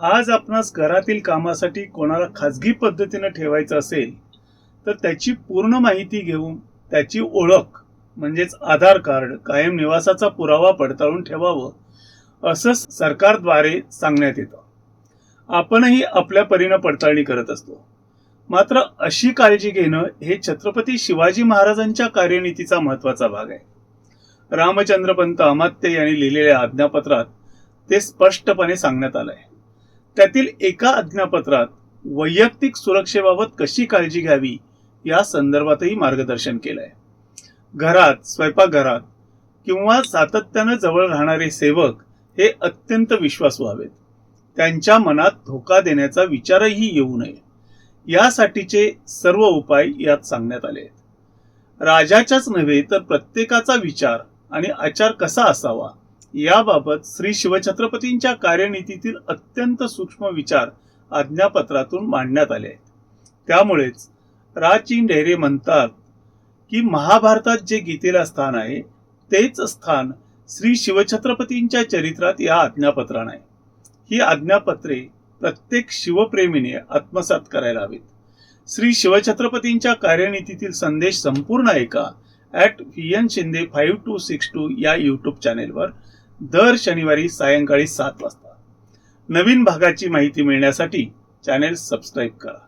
आज आपणास घरातील कामासाठी कोणाला खाजगी पद्धतीने ठेवायचं असेल तर त्याची पूर्ण माहिती घेऊन त्याची ओळख म्हणजेच आधार कार्ड, कायम निवासाचा पुरावा पडताळून ठेवावं असं सरकारद्वारे सांगण्यात येतं. आपणही आपल्या परीने पडताळणी करत असतो. मात्र अशी काळजी घेणं हे छत्रपती शिवाजी महाराजांच्या कार्यनीतीचा महत्वाचा भाग आहे. रामचंद्र पंत अमात्य यांनी लिहिलेल्या आज्ञापत्रात ते स्पष्टपणे सांगण्यात आलंय. त्यातील एका आज्ञापत्रात वैयक्तिक सुरक्षेबाबत कशी काळजी घ्यावी या संदर्भातही मार्गदर्शन केलंय. घरात, स्वयंपाकघरात किंवा सातत्याने जवळ राहणारे सेवक हे अत्यंत विश्वासू हवेत. त्यांच्या मनात धोका देण्याचा विचारही येऊ नये यासाठीचे सर्व उपाय यात सांगण्यात आले आहेत. राजाच्याच नव्हे तर प्रत्येकाचा विचार आणि आचार कसा असावा याबाबत श्री शिवछत्रपतींच्या कार्यनीतीतील अत्यंत सूक्ष्म विचार आज्ञापत्रातून मांडण्यात आले आहेत. त्यामुळेच राचिन ढेरे म्हणतात की महाभारतात जे गीतेला स्थान आहे तेच स्थान श्री शिवछत्रपतींच्या चरित्रात या आज्ञापत्रात आहे. ही आज्ञापत्रे प्रत्येक शिवप्रेमीने आत्मसात करायला हवीत. श्री शिवछत्रपतींच्या कार्यनीतीतील संदेश संपूर्ण ऐका @VN Shinde 5262 या यूट्यूब चॅनेलवर दर शनिवारी सायंकाळी 7 वाजता. नवीन भागाची माहिती मिळण्यासाठी चॅनेल सबस्क्राईब करा.